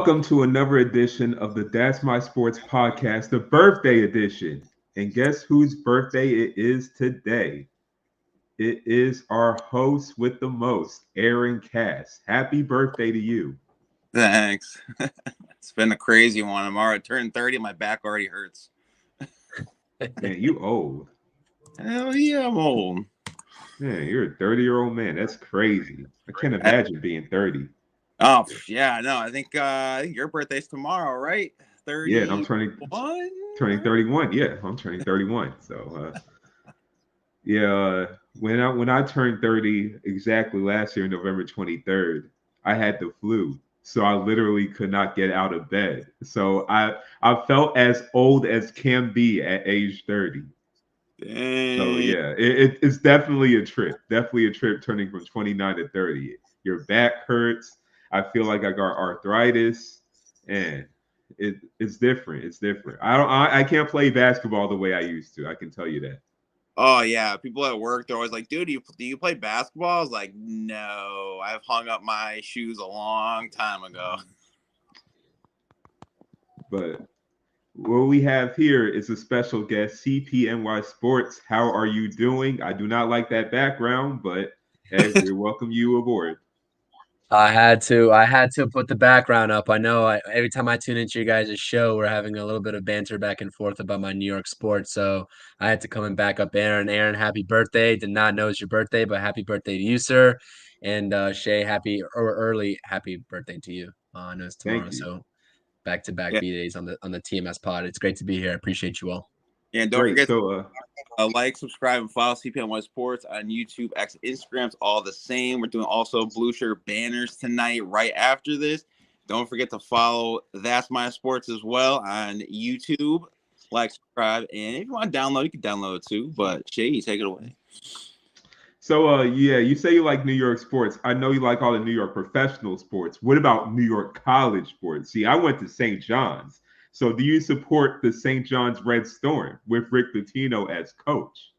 Welcome to another edition of the That's My Sports podcast, the birthday edition. And guess whose birthday it is today? It is our host with the most, Aaron Cass. Happy birthday to you. Thanks. It's been a crazy one. I'm already turned 30. My back already hurts. Man, you old. Hell yeah, I'm old. Man, you're a 30-year-old man. That's crazy. I can't imagine being 30. Oh yeah, no. I think your birthday's tomorrow, right? Yeah, and I'm 31. turning 31. Yeah, I'm turning 31. So when I turned 30 exactly last year, November 23rd, I had the flu. So I literally could not get out of bed. So I felt as old as can be at age 30. So Dang. yeah, it's definitely a trip. Definitely a trip turning from 29 to 30. Your back hurts. I feel like I got arthritis, and it's different. It's different. I can't play basketball the way I used to. I can tell you that. Oh yeah, people at work they're always like, "Dude, do you play basketball?" I was like, "No, I've hung up my shoes a long time ago." But what we have here is a special guest, CPNY Sports. How are you doing? I do not like that background, but hey, we welcome you aboard. I had to put the background up. I know every time I tune into you guys' show, we're having a little bit of banter back and forth about my New York sports. So I had to come and back up Aaron. Aaron, happy birthday. Did not know it's your birthday, but happy birthday to you, sir. And Shay, early happy birthday to you. I know it's tomorrow, Thank you. so back-to-back Yeah, B days on the TMS pod. It's great to be here. I appreciate you all. yeah. And don't Great. forget So like, subscribe, and follow CPNY Sports on YouTube, X, Instagram's all the same. We're doing also blue shirt banners tonight, right after this. Don't forget to follow That's My Sports as well on YouTube. Like, subscribe, and if you want to download, you can download it too. But Shay, take it away. Yeah, you say you like New York sports. I know you like all the New York professional sports. What about New York college sports? See, I went to St. John's. So do you support the St. John's Red Storm with Rick Pitino as coach?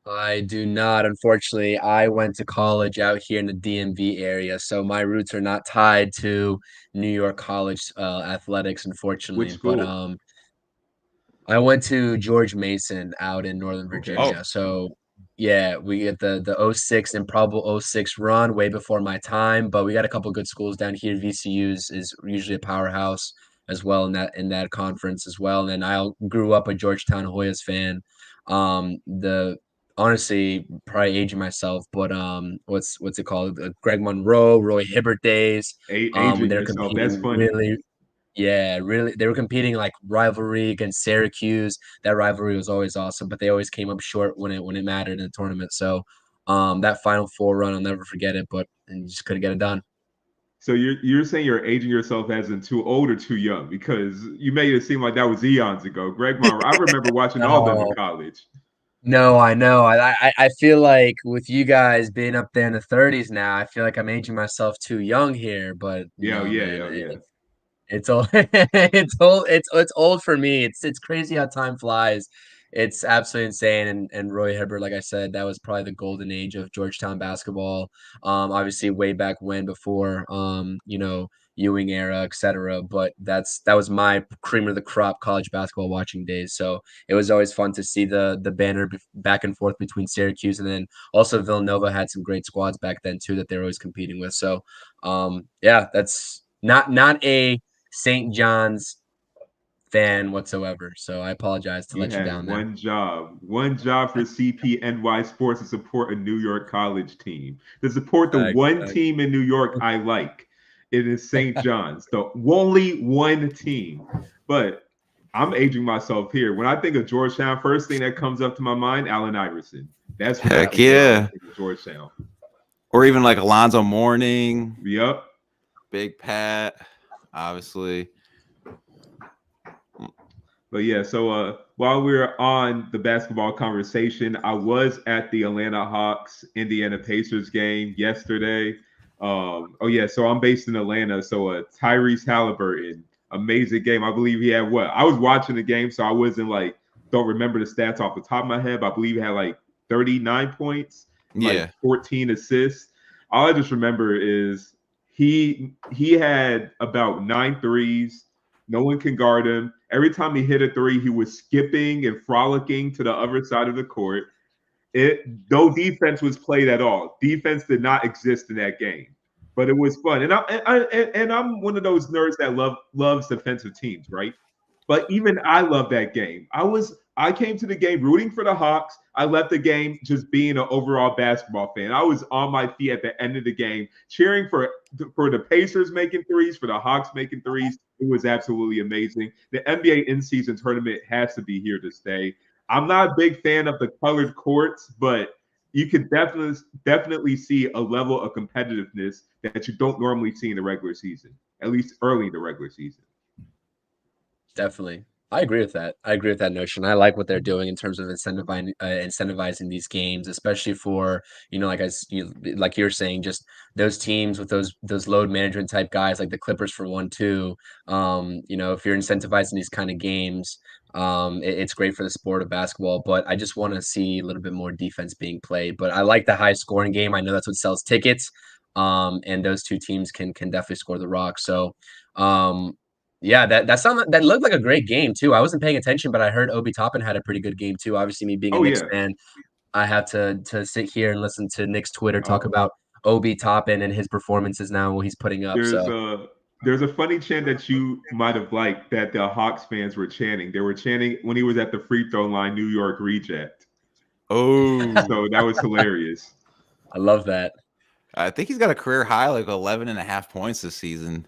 I do not, unfortunately. I went to college out here in the DMV area, so my roots are not tied to New York college athletics, Which unfortunately. But school? I went to George Mason out in Northern Okay. Oh, Virginia. So yeah, we get the '06 improbable '06 run way before my time, but we got a couple good schools down here. VCU's is usually a powerhouse as well in that conference as well. And then I grew up a Georgetown Hoyas fan. The honestly probably aging myself, but what's it called? Greg Monroe, Roy Hibbert days. When Aging they're yourself. That's competing funny. really, yeah, really, they were competing like rivalry against Syracuse. That rivalry was always awesome, but they always came up short when it mattered in the tournament. So, that Final Four run, I'll never forget it, but and you just couldn't get it done. So you're saying you're aging yourself as in too old or too young because you made it seem like that was eons ago. Greg Monroe, I remember watching all of them in No, college. no, I know. I feel like with you guys being up there in the 30s now, I feel like I'm aging myself too young here. But Yeah, no, yeah, man, yeah, yeah. it's old. It's old for me. It's crazy how time flies. It's absolutely insane. And Roy Hibbert, like I said, that was probably the golden age of Georgetown basketball. Obviously way back when before Ewing era, etc. But that was my cream of the crop college basketball watching days. So it was always fun to see the banner back and forth between Syracuse, and then also Villanova had some great squads back then too that they were always competing with. So yeah, that's not a St. John's fan whatsoever. So I apologize to You let you had down there. one job for CPNY Sports to support a New York college team, to support the Thanks, one thanks. team in New York I like. It is St. John's, the only one team. But I'm aging myself here. When I think of Georgetown, first thing that comes up to my mind, Allen Iverson. That's what I heck think of when I yeah. think of Georgetown. Or even like Alonzo Mourning, Yep. Big Pat, obviously. But yeah, so while we're on the basketball conversation, I was at the Atlanta Hawks Indiana Pacers game yesterday. Oh yeah, so I'm based in Atlanta. So Tyrese Halliburton, amazing game. I believe he had what? I was watching the game, so I wasn't like don't remember the stats off the top of my head. But I believe he had like 39 points, like Yeah. 14 assists. All I just remember is he had about 9 threes. No one can guard him. Every time he hit a three, he was skipping and frolicking to the other side of the court. No defense was played at all. Defense did not exist in that game, but it was fun. And I'm one of those nerds that loves defensive teams, right? But even I love that game. I came to the game rooting for the Hawks. I left the game just being an overall basketball fan. I was on my feet at the end of the game, cheering for the Pacers making threes, for the Hawks making threes. It was absolutely amazing. The NBA in-season tournament has to be here to stay. I'm not a big fan of the colored courts, but you can definitely see a level of competitiveness that you don't normally see in the regular season, at least early in the regular season. Definitely. I agree with that. I agree with that notion. I like what they're doing in terms of incentivizing these games, especially for, like you're saying, just those teams with those load management type guys like the Clippers for one, too. If you're incentivizing these kind of games, it's great for the sport of basketball, but I just want to see a little bit more defense being played. But I like the high scoring game. I know that's what sells tickets. And those two teams can definitely score the rock. So, yeah, that looked like a great game too. I wasn't paying attention, but I heard Obi Toppin had a pretty good game too. Obviously, me being a Oh Knicks yeah. fan, I have to sit here and listen to Nick's Twitter talk Oh, about Obi Toppin and his performances now and what he's putting up. there's So a there's a funny chant that you might have liked that the Hawks fans were chanting. They were chanting when he was at the free throw line, New York reject. Oh, So that was hilarious. I love that. I think he's got a career high, like 11 and a half points this season.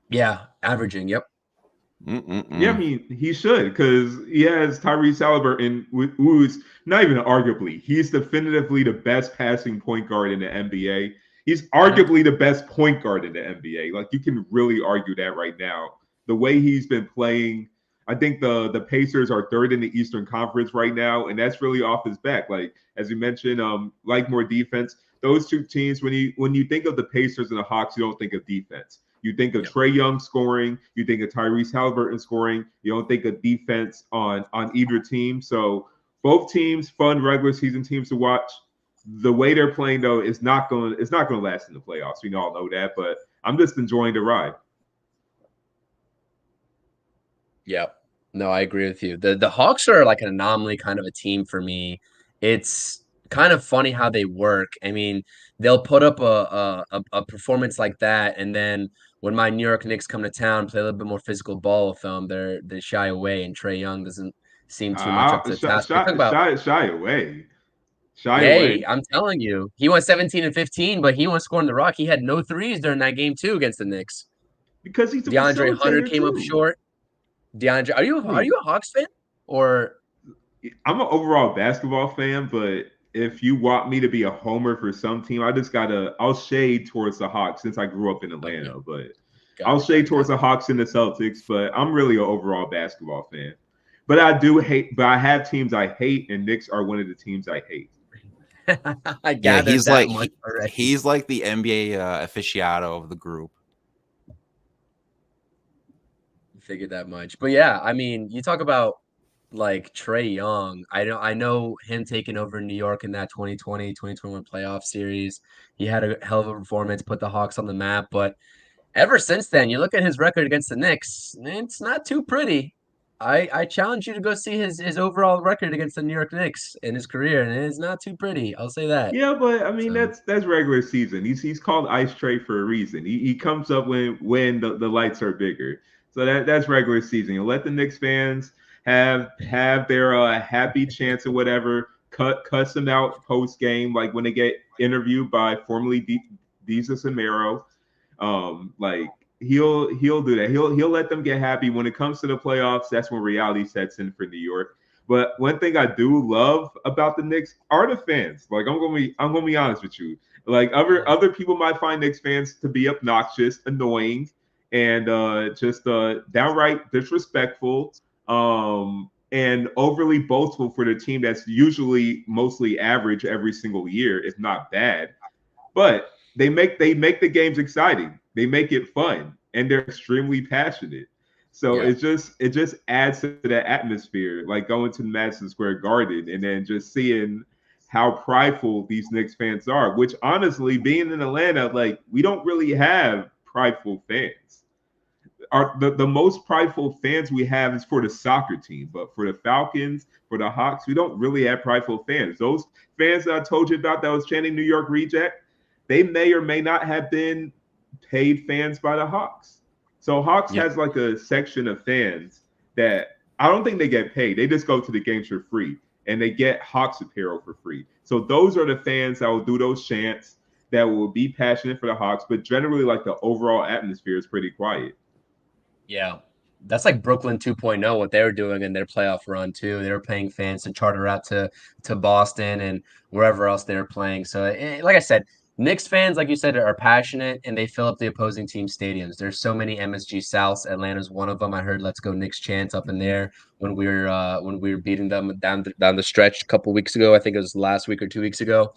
Yeah, averaging. Yep. Yeah, I mean, he should because he has Tyrese Halliburton, who's not even arguably, he's definitively the best passing point guard in the NBA. He's arguably the best point guard in the NBA. Like, you can really argue that right now. The way he's been playing, I think the Pacers are third in the Eastern Conference right now, and that's really off his back. Like, as you mentioned, like more defense. Those two teams, when you think of the Pacers and the Hawks, you don't think of defense. You think of Trae Young scoring. You think of Tyrese Halliburton scoring. You don't think of defense on either team. So both teams, fun regular season teams to watch. The way they're playing though is not going to last in the playoffs. We all know that, but I'm just enjoying the ride. Yeah. No, I agree with you. The Hawks are like an anomaly kind of a team for me. It's kind of funny how they work. I mean, they'll put up a performance like that, and then when my New York Knicks come to town, play a little bit more physical ball with them, they shy away, and Trae Young doesn't seem too much up to the task. They talk about, Shy away. Shy hey, away. I'm telling you, he went 17 and 15, but he went scoring the rock. He had no threes during that game too against the Knicks. Because he's a DeAndre Hunter facilitator came up too. short. DeAndre, I are mean, you a Hawks fan or? I'm an overall basketball fan, but if you want me to be a homer for some team, I'll shade towards the Hawks since I grew up in Atlanta, Okay. but Got I'll it. shade towards the Hawks and the Celtics, but I'm really an overall basketball fan. But I have teams I hate, and Knicks are one of the teams I hate. I Yeah, gathered that much already. he's like the NBA aficionado of the group. Figured that much. But yeah, I mean, you talk about like Trae Young. I know him taking over New York in that 2020-2021 playoff series. He had a hell of a performance, put the Hawks on the map, but ever since then, you look at his record against the Knicks, it's not too pretty. I challenge you to go see his overall record against the New York Knicks in his career, and it is not too pretty. I'll say that. Yeah, but I mean So that's regular season. He's called Ice Tray for a reason. He comes up when the lights are bigger. So that's regular season. You let the Knicks fans have their happy chance or whatever. Cuss them out post game, like when they get interviewed by formerly Desus and Mero. Like he'll do that. He'll let them get happy. When it comes to the playoffs, that's when reality sets in for New York. But one thing I do love about the Knicks are the fans. Like I'm gonna be honest with you. Like other people might find Knicks fans to be obnoxious, annoying, and just downright disrespectful, and overly boastful for the team that's usually mostly average every single year, if not bad. But they make the games exciting. They make it fun, and they're extremely passionate. So yeah. it just adds to that atmosphere, like going to Madison Square Garden and then just seeing how prideful these Knicks fans are, which honestly, being in Atlanta, like we don't really have prideful fans. The most prideful fans we have is for the soccer team, but for the Falcons, for the Hawks, we don't really have prideful fans. Those fans that I told you about that was chanting New York Reject, they may or may not have been paid fans by the Hawks. So Hawks has like a section of fans that I don't think they get paid. They just go to the games for free and they get Hawks apparel for free. So those are the fans that will do those chants, that will be passionate for the Hawks, but generally like the overall atmosphere is pretty quiet. Yeah. That's like Brooklyn 2.0, what they were doing in their playoff run too. They were paying fans to charter out to Boston and wherever else they were playing. So, like I said, Knicks fans, like you said, are passionate and they fill up the opposing team stadiums. There's so many MSG Souths. Atlanta's one of them. I heard "Let's Go Knicks" chants up in there when we were beating them down the stretch a couple weeks ago. I think it was last week or 2 weeks ago.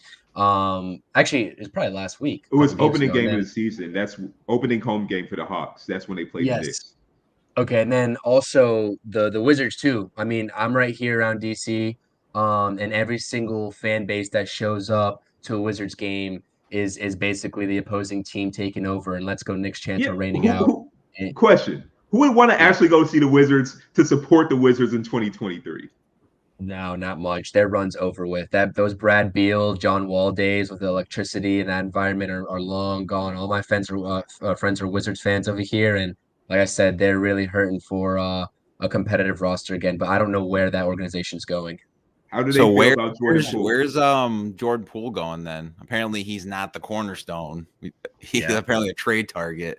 Actually, it's probably last week. It was opening game of the season. That's opening home game for the Hawks. That's when they played the Knicks. Okay, and then also the Wizards too. I mean, I'm right here around DC, and every single fan base that shows up to a Wizards game is basically the opposing team taking over, and "Let's Go Knicks" chants are raining out. Question: who would want to actually go see the Wizards to support the Wizards in 2023? No, not much. Their run's over with. Those Brad Beal, John Wall days with the electricity and that environment are long gone. All my friends are Wizards fans over here, and like I said, they're really hurting for a competitive roster again. But I don't know where that organization's going. How do they feel about Jordan Poole? Where's Jordan Poole going then? Apparently, he's not the cornerstone. He's apparently a trade target.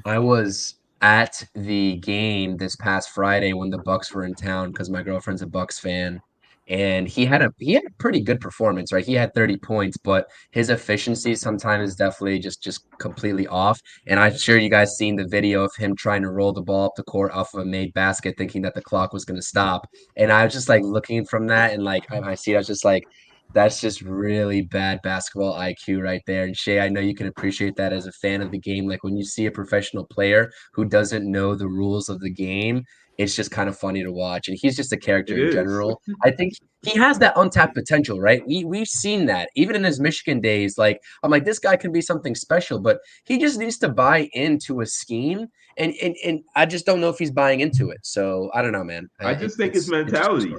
I was at the game this past Friday when the Bucks were in town because my girlfriend's a Bucks fan, and he had a pretty good performance, right? He had 30 points, but his efficiency sometimes is definitely just completely off. And I'm sure you guys seen the video of him trying to roll the ball up the court off of a made basket, thinking that the clock was going to stop. And I was just like looking from that, and like I see, I was just like, that's just really bad basketball IQ right there. And Shay, I know you can appreciate that as a fan of the game. Like when you see a professional player who doesn't know the rules of the game, it's just kind of funny to watch. And he's just a character in general. I think he has that untapped potential, right? We've seen that even in his Michigan days. Like I'm like, this guy can be something special, but he just needs to buy into a scheme. And I just don't know if he's buying into it. So I don't know, man. I just think it's mentality.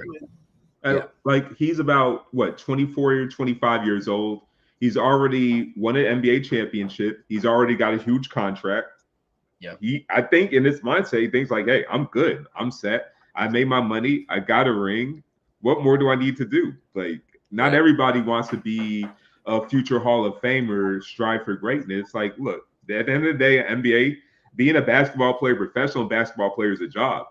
Like he's about 24 or 25 years old. He's already won an NBA championship. He's already got a huge contract. Yeah. I think in his mindset, he thinks like, hey, I'm good. I'm set. I made my money. I got a ring. What more do I need to do? Like, not everybody wants to be a future Hall of Famer, strive for greatness. Like, look, at the end of the day, NBA, being a basketball player, professional basketball player is a job.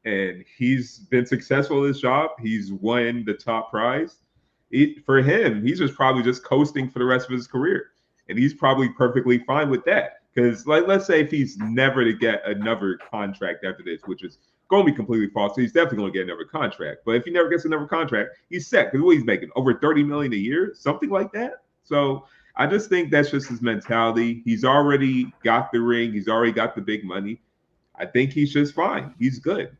And he's been successful in his job. He's won the top prize. For him, he's just probably just coasting for the rest of his career. And he's probably perfectly fine with that. Because, like, let's say if he's never to get another contract after this, which is going to be completely false, so he's definitely going to get another contract. But if he never gets another contract, he's set. Because what he's making, over $30 million a year, something like that. So I just think that's just his mentality. He's already got the ring. He's already got the big money. I think he's just fine. He's good.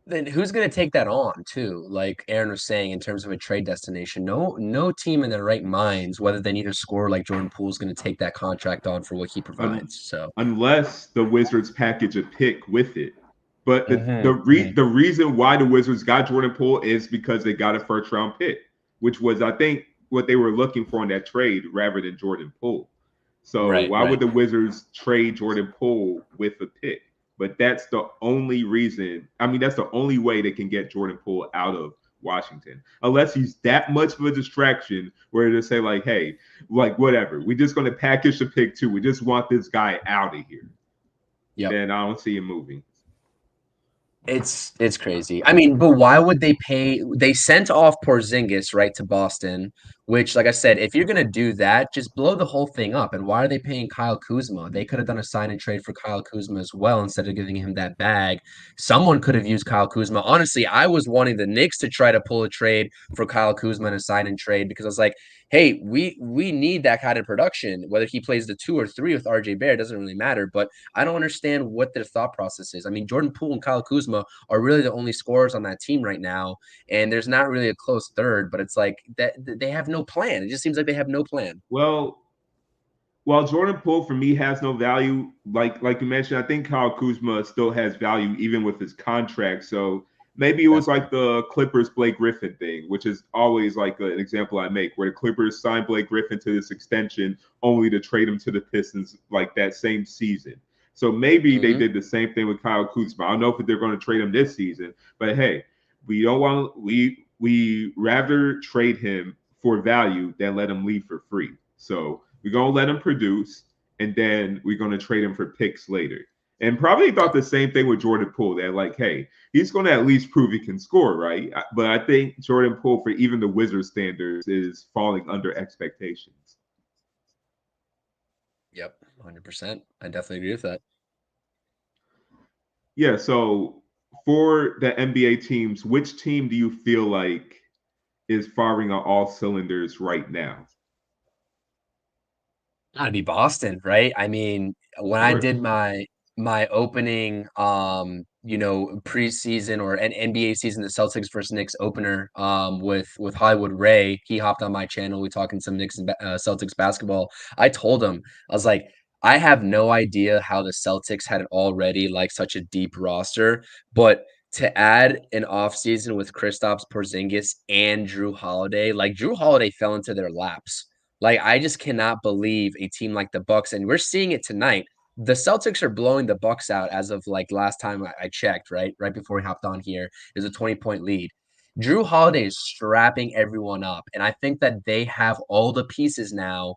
Then who's going to take that on too? Like Aaron was saying, in terms of a trade destination, no team in their right minds, whether they need a scorer like Jordan Poole, is going to take that contract on for what he provides. So unless the Wizards package a pick with it, but the reason why the Wizards got Jordan Poole is because they got a first round pick, which was I think what they were looking for in that trade rather than Jordan Poole. So why would the Wizards trade Jordan Poole with a pick? But that's the only reason. I mean, that's the only way they can get Jordan Poole out of Washington, unless he's that much of a distraction where they say like, hey, like whatever, we're just going to package the pick too. We just want this guy out of here. Yeah. Then I don't see him moving. It's crazy. I mean, but why would they pay? They sent off Porzingis right to Boston which, like I said, if you're going to do that, just blow the whole thing up. And why are they paying Kyle Kuzma? They could have done a sign and trade for Kyle Kuzma as well instead of giving him that bag. Someone could have used Kyle Kuzma. Honestly, I was wanting the Knicks to try to pull a trade for Kyle Kuzma and a sign and trade because I was like, hey, we need that kind of production. Whether he plays the 2 or 3 with RJ Barrett doesn't really matter. But I don't understand what their thought process is. I mean, Jordan Poole and Kyle Kuzma are really the only scorers on that team right now, and there's not really a close third. But it's like that they have no plan. It just seems like they have no plan. Well, while Jordan Poole for me has no value, like you mentioned, I think Kyle Kuzma still has value even with his contract. So maybe it was That's like the Clippers Blake Griffin thing, which is always like an example I make, where the Clippers signed Blake Griffin to this extension only to trade him to the Pistons like that same season. So maybe they did the same thing with Kyle Kuzma. I don't know if they're going to trade him this season, but hey, we don't want we rather trade him for value than let him leave for free. So we're gonna let him produce, and then we're gonna trade him for picks later. And probably thought the same thing with Jordan Poole. That like, hey, he's gonna at least prove he can score, right? But I think Jordan Poole, for even the Wizards standards, is falling under expectations. Yep, 100%. I definitely agree with that. Yeah. So for the NBA teams, which team do you feel like is firing on all cylinders right now? Gotta be Boston, right? I mean, Of when I course. did my opening, preseason or an NBA season, the Celtics versus Knicks opener, with Hollywood Ray, he hopped on my channel. We talking some Knicks and Celtics basketball. I told him, I was like, I have no idea how the Celtics had already like such a deep roster, but to add an offseason with Kristaps Porzingis and Drew Holiday, like Drew Holiday fell into their laps. Like, I just cannot believe a team like the Bucks, and we're seeing it tonight. The Celtics are blowing the Bucks out as of like last time I checked, right? Right before we hopped on here. There's a 20-point lead. Drew Holiday is strapping everyone up, and I think that they have all the pieces now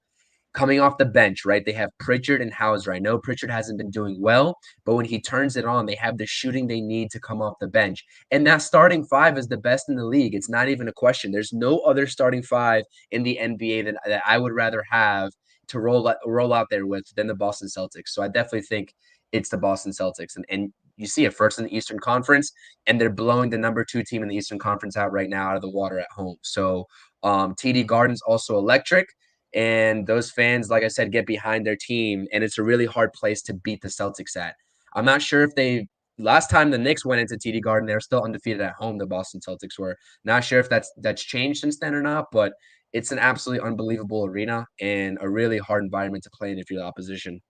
coming off the bench, right? They have Pritchard and Hauser. I know Pritchard hasn't been doing well, but when he turns it on, they have the shooting they need to come off the bench. And that starting five is the best in the league. It's not even a question. There's no other starting five in the NBA that I would rather have to roll out there with than the Boston Celtics. So I definitely think it's the Boston Celtics. And you see it first in the Eastern Conference, and they're blowing the number 2 team in the Eastern Conference out right now out of the water at home. So TD Garden's also electric, and those fans, like I said, get behind their team, and it's a really hard place to beat the Celtics at. I'm not sure if they last time the Knicks went into TD Garden, they were still undefeated at home. The Boston Celtics were. Not sure if that's changed since then or not, but it's an absolutely unbelievable arena and a really hard environment to play in if you're the opposition.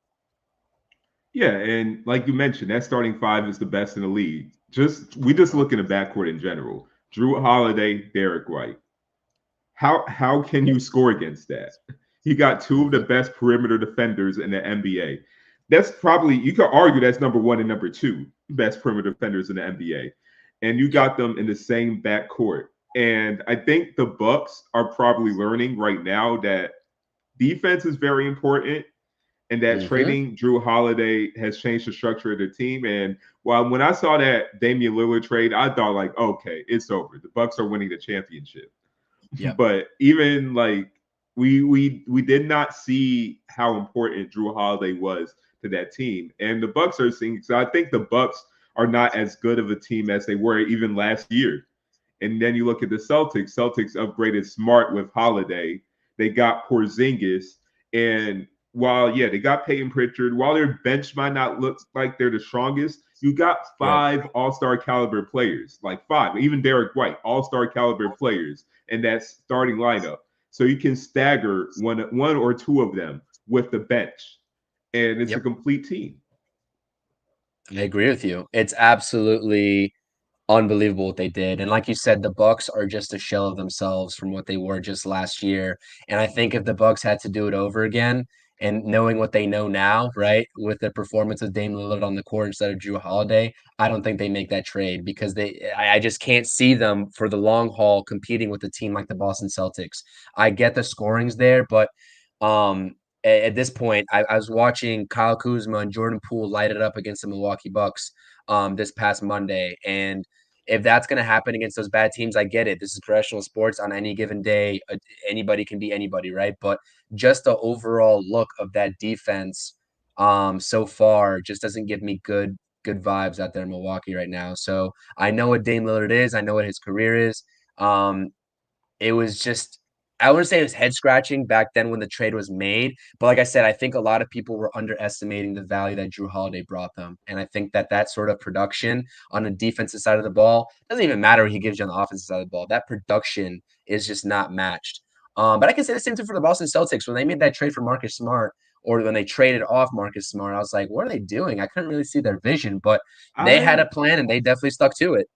Yeah, and like you mentioned, that starting five is the best in the league. We just look in the backcourt in general. Drew Holiday, Derek White. How can you score against that? He got two of the best perimeter defenders in the NBA. That's probably, you could argue that's number one and number two best perimeter defenders in the NBA, and you Yep. got them in the same backcourt. And I think the Bucks are probably learning right now that defense is very important, and that Mm-hmm. trading Drew Holiday has changed the structure of the team. And while when I saw that Damian Lillard trade, I thought like, okay, it's over. The Bucks are winning the championship. Yep. But even like we did not see how important Drew Holiday was to that team, and the Bucks are seeing. So I think the Bucks are not as good of a team as they were even last year. And then you look at the Celtics. Celtics upgraded Smart with Holiday. They got Porzingis, and while yeah they got Peyton Pritchard, while their bench might not look like they're the strongest, you got Right. 5 All-Star caliber players, like 5, even Derek White, All-Star caliber players in that starting lineup. So you can stagger one or two of them with the bench, and it's a Yep. complete team. I agree with you. It's absolutely unbelievable what they did. And like you said, the Bucks are just a shell of themselves from what they were just last year. And I think if the Bucks had to do it over again and knowing what they know now, right, with the performance of Dame Lillard on the court instead of Drew Holiday, I don't think they make that trade because I just can't see them for the long haul competing with a team like the Boston Celtics. I get the scorings there, but at this point, I was watching Kyle Kuzma and Jordan Poole light it up against the Milwaukee Bucks this past Monday, and if that's going to happen against those bad teams, I get it. This is professional sports. On any given day, anybody can be anybody, right? But just the overall look of that defense so far just doesn't give me good vibes out there in Milwaukee right now. So I know what Dame Lillard is. I know what his career is. It was just, I wouldn't say it was head scratching back then when the trade was made, but like I said, I think a lot of people were underestimating the value that Drew Holiday brought them, and I think that sort of production on the defensive side of the ball doesn't even matter what he gives you on the offensive side of the ball. That production is just not matched. But I can say the same thing for the Boston Celtics when they made that trade for Marcus Smart. Or when they traded off Marcus Smart, I was like, what are they doing? I couldn't really see their vision, but they had a I plan and they definitely stuck to it.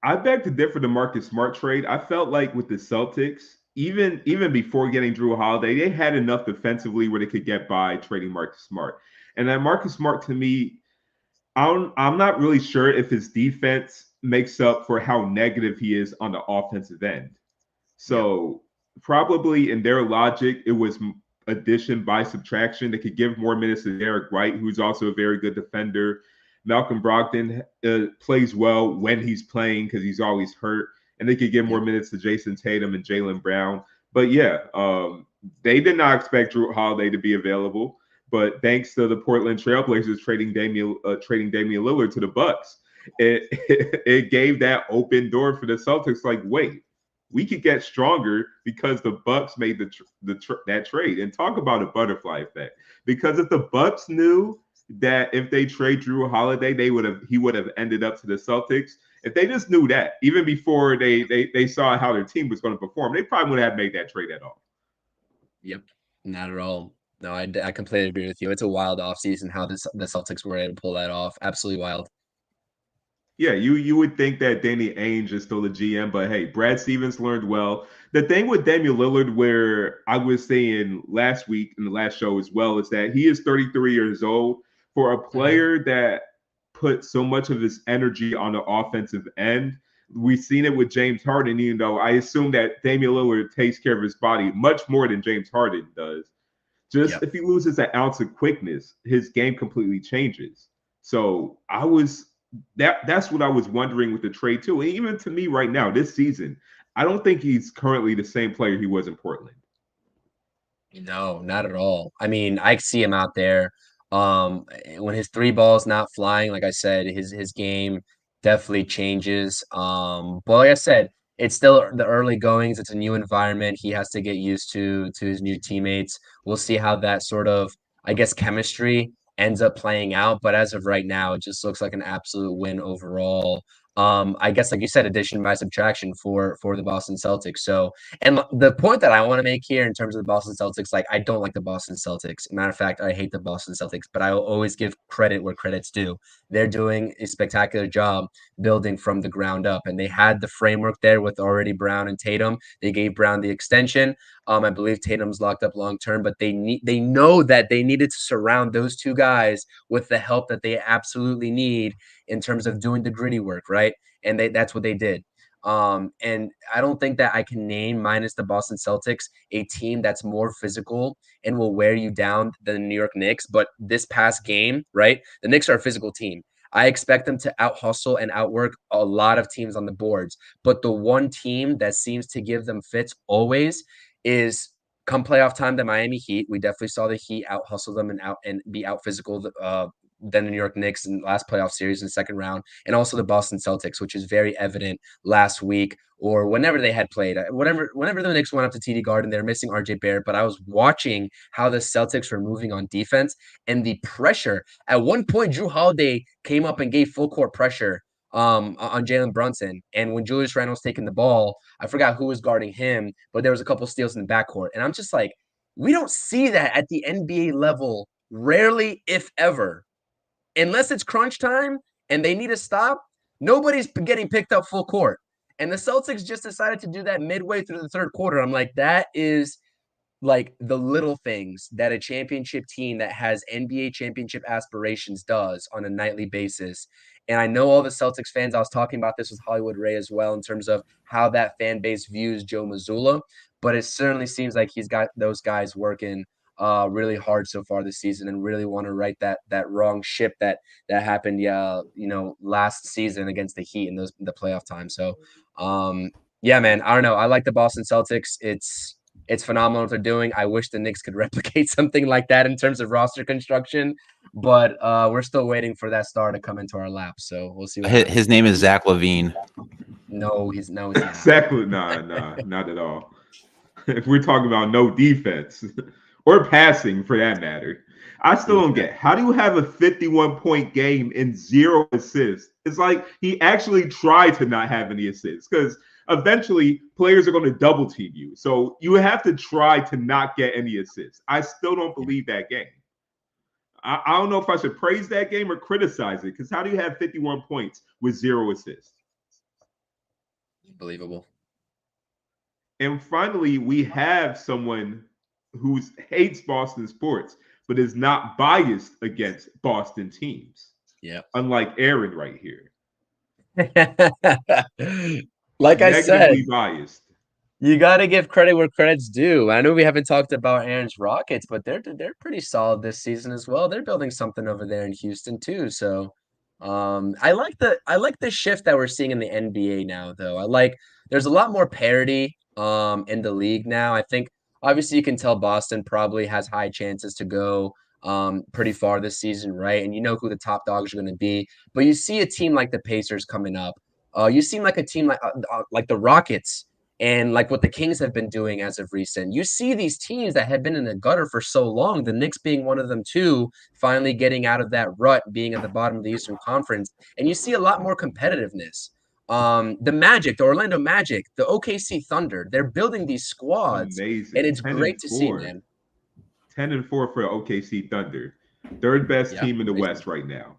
I beg to differ the Marcus Smart trade. I felt like with the Celtics, even before getting Drew Holiday, they had enough defensively where they could get by trading Marcus Smart. And then Marcus Smart to me, I'm not really sure if his defense makes up for how negative he is on the offensive end. Yep. So probably in their logic, it was addition by subtraction. They could give more minutes to Derek White, who's also a very good defender. Malcolm Brogdon plays well when he's playing because he's always hurt, and they could give more Yep. minutes to Jason Tatum and Jaylen Brown. But yeah, they did not expect Drew Holiday to be available. But thanks to the Portland Trailblazers trading Damian Lillard to the Bucks, it gave that open door for the Celtics. Like, wait, we could get stronger because the Bucks made that trade. And talk about a butterfly effect. Because if the Bucks knew that if they trade Drew Holiday, he would have ended up to the Celtics. If they just knew that, even before they saw how their team was going to perform, they probably would have made that trade at all. Yep. Not at all. No, I completely agree with you. It's a wild offseason how the Celtics were able to pull that off. Absolutely wild. Yeah, you would think that Danny Ainge is still the GM, but hey, Brad Stevens learned well. The thing with Damian Lillard, where I was saying last week in the last show as well, is that he is 33 years old. For a player that put so much of his energy on the offensive end, we've seen it with James Harden, even though I assume that Damian Lillard takes care of his body much more than James Harden does. Just Yep. if he loses an ounce of quickness, his game completely changes. So that's what I was wondering with the trade too. And even to me right now, this season, I don't think he's currently the same player he was in Portland. No, not at all. I mean, I see him out there. When his three balls not flying, like I said, his game definitely changes. But like I said, it's still the early goings. It's a new environment. He has to get used to his new teammates. We'll see how that sort of, I guess, chemistry ends up playing out. But as of right now, it just looks like an absolute win overall. I guess, like you said, addition by subtraction for the Boston Celtics. So and the point that I want to make here in terms of the Boston Celtics, like I don't like the Boston Celtics. Matter of fact, I hate the Boston Celtics, but I will always give credit where credit's due. They're doing a spectacular job building from the ground up, and they had the framework there with already Brown and Tatum. They gave Brown the extension. I believe Tatum's locked up long term, but they know that they needed to surround those two guys with the help that they absolutely need in terms of doing the gritty work, right? And that's what they did. And I don't think that I can name, minus the Boston Celtics, a team that's more physical and will wear you down than the New York Knicks. But this past game, right? The Knicks are a physical team. I expect them to out hustle and outwork a lot of teams on the boards. But the one team that seems to give them fits always is come playoff time, the Miami Heat. We definitely saw the Heat out hustle them and be out physical than the New York Knicks in the last playoff series in the second round, and also the Boston Celtics, which is very evident last week or whenever they had played. Whenever the Knicks went up to TD Garden, they're missing RJ Barrett, but I was watching how the Celtics were moving on defense and the pressure. At one point, Drew Holiday came up and gave full court pressure on Jalen Brunson. And when Julius Randle's taking the ball, I forgot who was guarding him, but there was a couple steals in the backcourt. And I'm just like, we don't see that at the NBA level, rarely, if ever. Unless it's crunch time and they need a stop, nobody's getting picked up full court. And the Celtics just decided to do that midway through the third quarter. I'm like, that is like the little things that a championship team that has NBA championship aspirations does on a nightly basis. And I know all the Celtics fans, I was talking about this with Hollywood Ray as well, in terms of how that fan base views Joe Mazzulla, but it certainly seems like he's got those guys working really hard so far this season, and really want to right that wrong ship that happened, last season against the Heat in the playoff time. So, yeah, man, I don't know. I like the Boston Celtics. It's phenomenal what they're doing. I wish the Knicks could replicate something like that in terms of roster construction, but we're still waiting for that star to come into our lap. So we'll see what happens. His name is Zach LaVine. No, he's not. Exactly. Nah, not at all. If we're talking about no defense or passing for that matter, I still don't get how do you have a 51-point game and 0 assists? It's like he actually tried to not have any assists because eventually players are going to double team you. So you have to try to not get any assists. I still don't believe that game. I don't know if I should praise that game or criticize it because how do you have 51 points with 0 assists? Unbelievable. And finally, we have someone who hates Boston sports, but is not biased against Boston teams. Yeah. Unlike Aaron right here. Like I said, negatively biased. You got to give credit where credit's due. I know we haven't talked about Aaron's Rockets, but they're pretty solid this season as well. They're building something over there in Houston too. So, I like the shift that we're seeing in the NBA now, though. There's a lot more parity in the league now. I think obviously you can tell Boston probably has high chances to go pretty far this season, right? And you know who the top dogs are going to be. But you see a team like the Pacers coming up. You seem like a team like the Rockets. And like what the Kings have been doing as of recent, you see these teams that have been in the gutter for so long, the Knicks being one of them too, finally getting out of that rut, being at the bottom of the Eastern Conference. And you see a lot more competitiveness. The Magic, the Orlando Magic, the OKC Thunder, they're building these squads. Amazing. And it's great to see, man. 10-4 for OKC Thunder. Third best team in the West right now.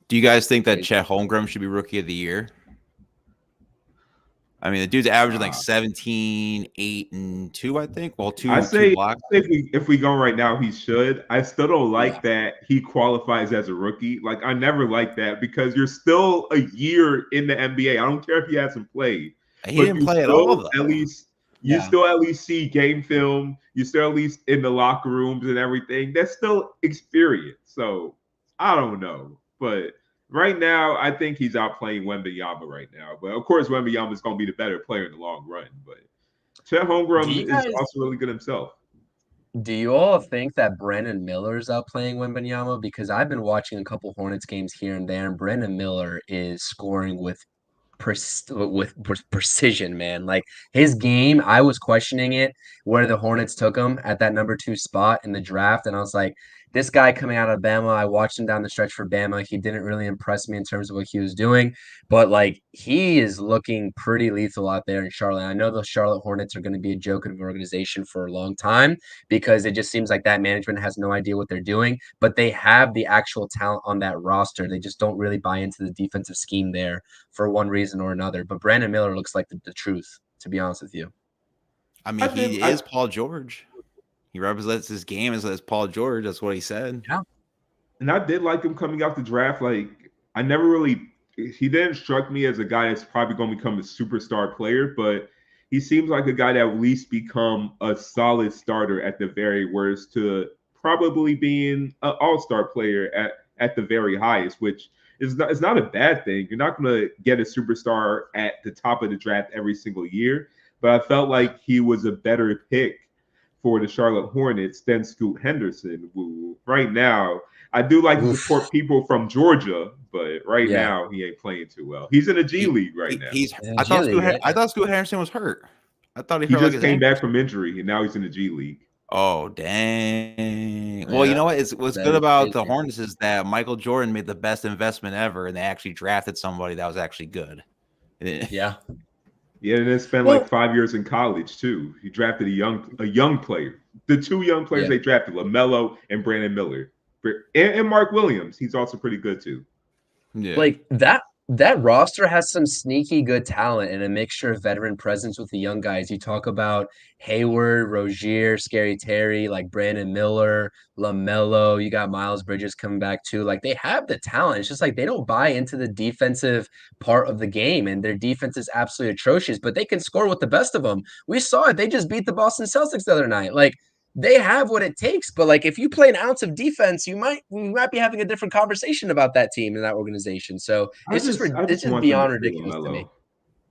Do you guys think that Chet Holmgren should be Rookie of the Year? I mean, the dude's averaging like 17, 8, and 2, I think. Well, two blocks. If we go right now, he should. I still don't like that he qualifies as a rookie. Like, I never liked that because you're still a year in the NBA. I don't care if he hasn't played. He didn't play at all, though. At least you still at least see game film. You still at least in the locker rooms and everything. That's still experience. So I don't know, but right now, I think he's outplaying Wembanyama right now. But of course, Wembanyama is going to be the better player in the long run. But Chet Holmgren is also really good himself. Do you all think that Brandon Miller is outplaying Wembanyama? Because I've been watching a couple Hornets games here and there, and Brandon Miller is scoring with precision, man. Like his game, I was questioning it where the Hornets took him at that number 2 spot in the draft, and I was like, this guy coming out of Bama, I watched him down the stretch for Bama. He didn't really impress me in terms of what he was doing, but like he is looking pretty lethal out there in Charlotte. I know the Charlotte Hornets are going to be a joke of an organization for a long time because it just seems like that management has no idea what they're doing, but they have the actual talent on that roster. They just don't really buy into the defensive scheme there for one reason or another. But Brandon Miller looks like the truth, to be honest with you. I mean, he is Paul George. He represents his game as Paul George. That's what he said. Yeah. And I did like him coming out the draft. Like, he didn't strike me as a guy that's probably going to become a superstar player, but he seems like a guy that will at least become a solid starter at the very worst to probably being an all-star player at the very highest, which is not a bad thing. You're not going to get a superstar at the top of the draft every single year, but I felt like he was a better pick for the Charlotte Hornets than Scoot Henderson, who right now, I do like to support people from Georgia, but now he ain't playing too well. He's in the G League right now. I thought Scoot Henderson was hurt. I thought he just came back from injury, and now he's in the G League. Oh, dang. Well, you know what? What's good about the Hornets is that Michael Jordan made the best investment ever, and they actually drafted somebody that was actually good. Yeah. Yeah, and it spent like 5 years in college too. He drafted a young player. The 2 young players they drafted, LaMelo and Brandon Miller, and Mark Williams. He's also pretty good too. Yeah, like that roster has some sneaky good talent and a mixture of veteran presence with the young guys. You talk about Hayward, Rozier, Scary Terry, like Brandon Miller, LaMelo. You got Miles Bridges coming back too. Like they have the talent. It's just like they don't buy into the defensive part of the game, and their defense is absolutely atrocious. But they can score with the best of them. We saw it. They just beat the Boston Celtics the other night. Like they have what it takes. But like, if you play an ounce of defense, we might be having a different conversation about that team and that organization. So it's I it's just just want them to beyond free ridiculous to me. LaMelo.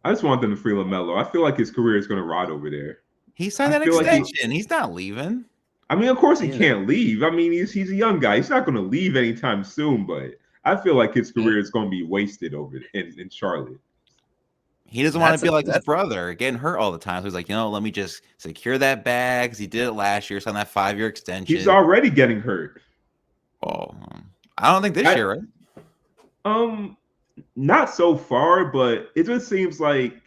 I just want them to free LaMelo. I feel like his career is going to rot over there. He signed I that feel like extension. He's not leaving. I mean, of course he You know, can't leave. I mean, he's a young guy. He's not going to leave anytime soon. But I feel like his career is going to be wasted over in Charlotte. He doesn't want to be like his brother, getting hurt all the time. So he's like, let me just secure that bag. He did it last year, signed that 5-year extension. He's already getting hurt. Oh, I don't think this year, right? Not so far, but it just seems like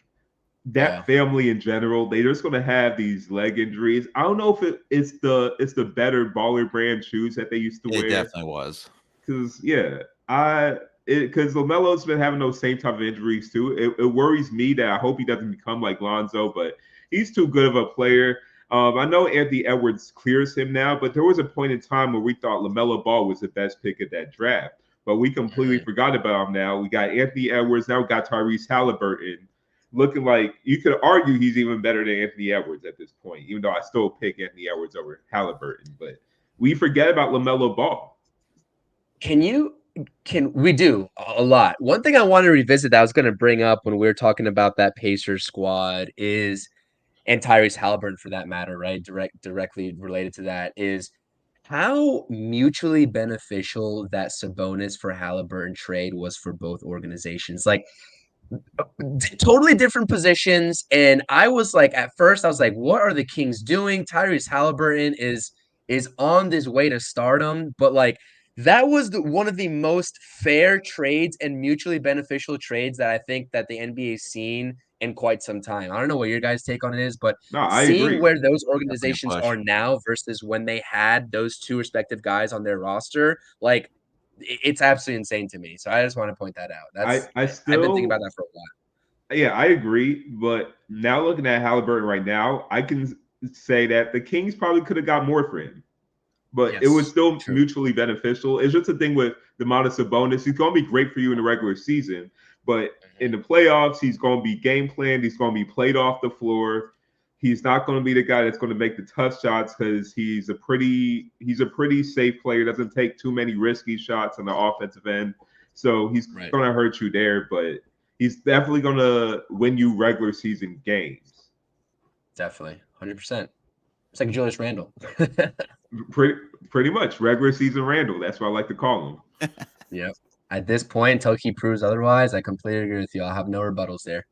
that family in general, they're just going to have these leg injuries. I don't know if it's the better baller brand shoes that they used to wear. It definitely was. Because because LaMelo's been having those same type of injuries too. It worries me that I hope he doesn't become like Lonzo, but he's too good of a player. I know Anthony Edwards clears him now, but there was a point in time where we thought LaMelo Ball was the best pick of that draft, but we completely forgot about him now. We got Anthony Edwards, now we got Tyrese Halliburton, looking like you could argue he's even better than Anthony Edwards at this point, even though I still pick Anthony Edwards over Halliburton. But we forget about LaMelo Ball. We do a lot. One thing I want to revisit that I was going to bring up when we were talking about that Pacers squad is, and Tyrese Halliburton for that matter, right? Directly related to that is how mutually beneficial that Sabonis for Halliburton trade was for both organizations. Like, totally different positions. And I was like, at first, I was like, what are the Kings doing? Tyrese Halliburton is on this way to stardom, but like that was one of the most fair trades and mutually beneficial trades that I think that the NBA's seen in quite some time. I don't know what your guys' take on it is, but no, I seeing agree. where those organizations are now versus when they had those two respective guys on their roster, like it's absolutely insane to me. So I just want to point that out. I've been thinking about that for a while. Yeah, I agree. But now looking at Halliburton right now, I can say that the Kings probably could have got more for him. But it was still mutually beneficial. It's just a thing with the Domantas Sabonis. He's going to be great for you in the regular season, but in the playoffs, he's going to be game planned. He's going to be played off the floor. He's not going to be the guy that's going to make the tough shots because he's a pretty safe player. Doesn't take too many risky shots on the offensive end, so he's going to hurt you there. But he's definitely going to win you regular season games. Definitely, 100%. It's like Julius Randle. Pretty much regular season Randle. That's what I like to call him. Yep. At this point, until he proves otherwise, I completely agree with you. I'll have no rebuttals there.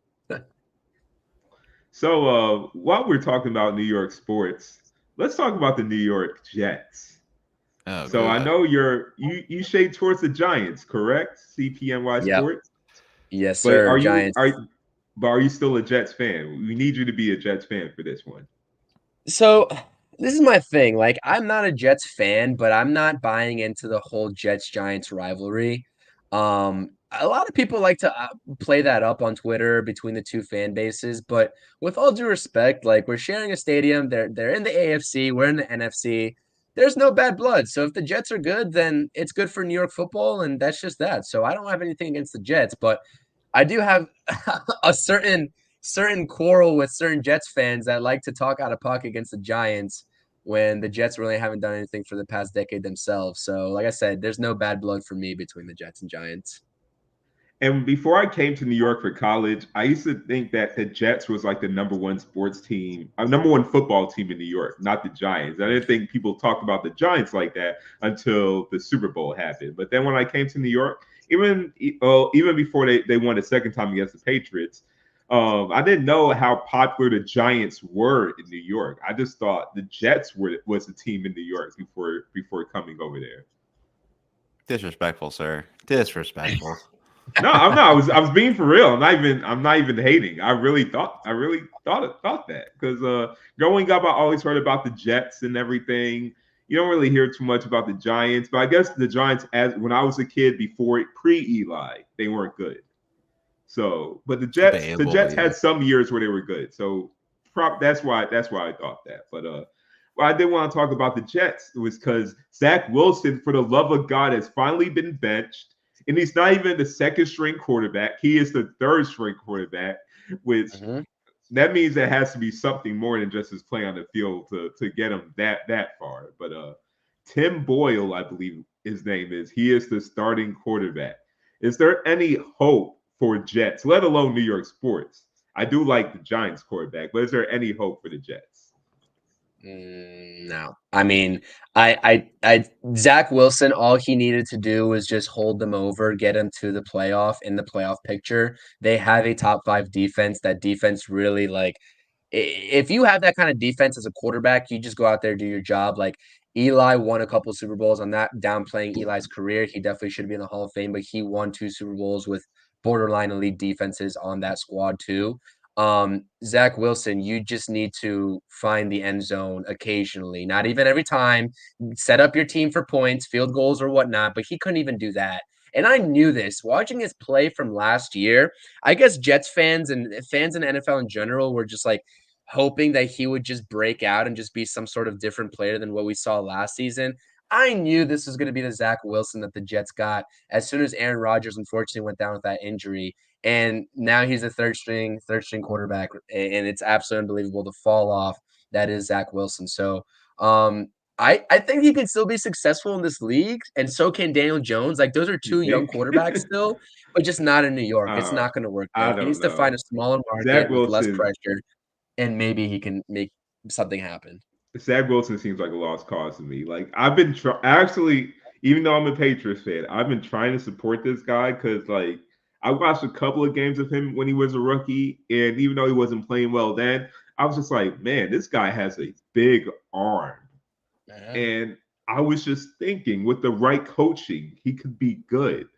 So while we're talking about New York sports, let's talk about the New York Jets. Oh, so I know you shade towards the Giants, correct? CPNY Sports. Yes, sir. But Giants. Are you still a Jets fan? We need you to be a Jets fan for this one. So this is my thing. Like, I'm not a Jets fan, but I'm not buying into the whole Jets-Giants rivalry. A lot of people like to play that up on Twitter between the two fan bases, but with all due respect, like we're sharing a stadium. They're in the AFC, we're in the NFC. There's no bad blood. So if the Jets are good, then it's good for New York football, and that's just that. So I don't have anything against the Jets, but I do have a certain quarrel with certain Jets fans that like to talk out of pocket against the Giants when the Jets really haven't done anything for the past decade themselves. So, like I said, there's no bad blood for me between the Jets and Giants. And before I came to New York for college, I used to think that the Jets was like the number one sports team, number one football team in New York, not the Giants. I didn't think people talked about the Giants like that until the Super Bowl happened. But then when I came to New York, even before they won the second time against the Patriots, I didn't know how popular the Giants were in New York. I just thought the Jets was the team in New York before coming over there. Disrespectful, sir. Disrespectful. No, I'm not. I was being for real. I'm not even hating. I really thought that because growing up, I always heard about the Jets and everything. You don't really hear too much about the Giants, but I guess the Giants, as when I was a kid, pre-Eli, they weren't good. So, but the Jets had some years where they were good. So, that's why I thought that. But why I did want to talk about the Jets was because Zach Wilson, for the love of God, has finally been benched. And he's not even the second string quarterback. He is the third string quarterback, which that means it has to be something more than just his play on the field to get him that far. But Tim Boyle, I believe his name is. He is the starting quarterback. Is there any hope for Jets, let alone New York sports? I do like the Giants quarterback, but is there any hope for the Jets? No. I mean, Zach Wilson, all he needed to do was just hold them over, get them to the playoff in the playoff picture. They have a top 5 defense. That defense really if you have that kind of defense as a quarterback, you just go out there, do your job. Like Eli won a couple Super Bowls. I'm not downplaying Eli's career. He definitely should be in the Hall of Fame, but he won 2 Super Bowls with borderline elite defenses on that squad too. Zach Wilson, you just need to find the end zone occasionally, not even every time. Set up your team for points, field goals, or whatnot, but he couldn't even do that. And I knew this watching his play from last year. I guess Jets fans and fans in the NFL in general were just like hoping that he would just break out and just be some sort of different player than what we saw last season. I knew this was going to be the Zach Wilson that the Jets got as soon as Aaron Rodgers unfortunately went down with that injury. And now he's a third string quarterback, and it's absolutely unbelievable to fall off. That is Zach Wilson. So I think he can still be successful in this league, and so can Daniel Jones. Like those are You two young think? quarterbacks still, but just not in New York. It's not going to work I there. He don't needs to find know. a smaller Zach market with less Wilson. pressure, and maybe he can make something happen. Zach Wilson seems like a lost cause to me. Like I've been actually, even though I'm a Patriots fan, I've been trying to support this guy because like I watched a couple of games of him when he was a rookie, and even though he wasn't playing well then, I was just like, man, this guy has a big arm. Yeah. And I was just thinking, with the right coaching, he could be good.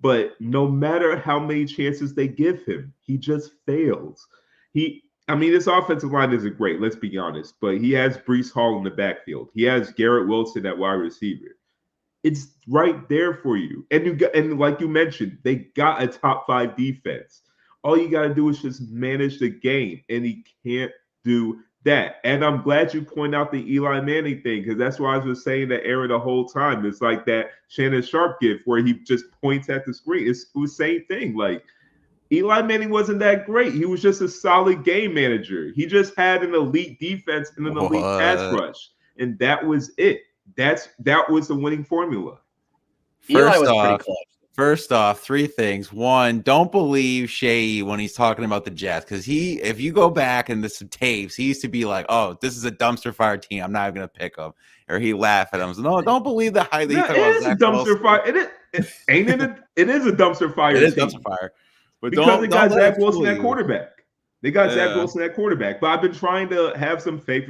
But no matter how many chances they give him, he just fails. I mean, his offensive line isn't great, let's be honest, but he has Brees Hall in the backfield. He has Garrett Wilson at wide receiver. It's right there for you. And like you mentioned, they got a top 5 defense. All you got to do is just manage the game, and he can't do that. And I'm glad you point out the Eli Manning thing because that's why I was saying to Aaron the whole time. It's like that Shannon Sharp gift where he just points at the screen. It's the same thing. Like Eli Manning wasn't that great. He was just a solid game manager. He just had an elite defense and an elite pass rush, and that was it. That was the winning formula. Eli was pretty close. First off, 3 things. 1, don't believe Seyi when he's talking about the Jets because if you go back in some tapes, he used to be like, "Oh, this is a dumpster fire team. I'm not even gonna pick them," or he laughed at him. So, no, don't believe the hype. No, it is a dumpster fire. It is a dumpster fire. It is dumpster fire. But because they got Zach Wilson at you. quarterback. They got Zach Wilson at quarterback. But I've been trying to have some faith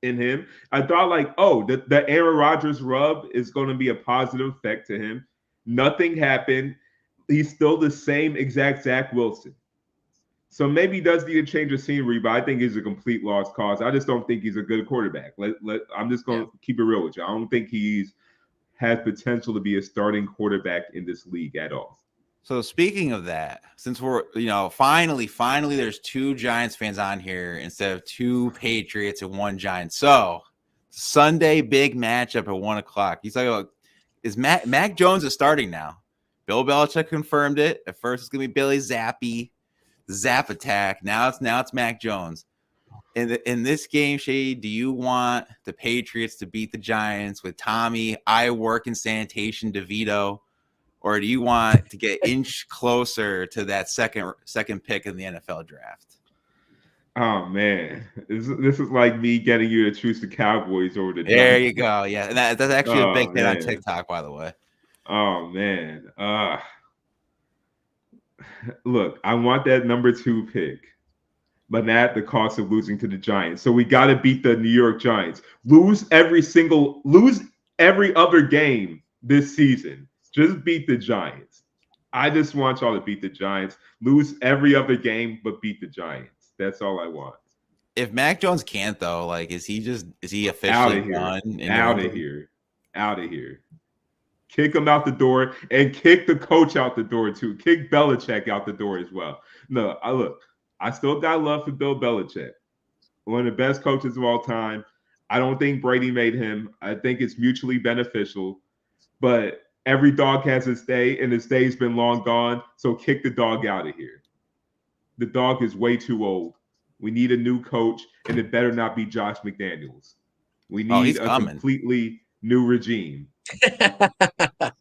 in him. I thought like, oh, the Aaron Rodgers rub is going to be a positive effect to him. Nothing happened. He's still the same exact Zach Wilson. So maybe he does need a change of scenery, but I think he's a complete lost cause. I just don't think he's a good quarterback. I'm just going to keep it real with you. I don't think has potential to be a starting quarterback in this league at all. So speaking of that, since we're, finally, there's 2 Giants fans on here instead of 2 Patriots and 1 Giants. So Sunday big matchup at 1:00. He's talking about is Mac Jones is starting now. Bill Belichick confirmed it. At first it's gonna be Billy Zappi, the Zap attack. Now it's Mac Jones. In this game, Shady, do you want the Patriots to beat the Giants with Tommy, I work in sanitation, DeVito? Or do you want to get inch closer to that second pick in the NFL draft? Oh man, this is like me getting you to choose the Cowboys over the Giants. There you go. Yeah, and that's actually a big thing on TikTok, by the way. Oh man, look, I want that number 2 pick, but not at the cost of losing to the Giants. So we got to beat the New York Giants. Lose every other game this season. Just beat the Giants. I just want y'all to beat the Giants. Lose every other game, but beat the Giants. That's all I want. If Mac Jones can't, though, like, is he officially done? Out of here. Kick him out the door and kick the coach out the door, too. Kick Belichick out the door as well. No, I still got love for Bill Belichick. One of the best coaches of all time. I don't think Brady made him. I think it's mutually beneficial. But every dog has its day, and its day's been long gone. So kick the dog out of here. The dog is way too old. We need a new coach, and it better not be Josh McDaniels. We Oh, need he's a coming. completely new regime.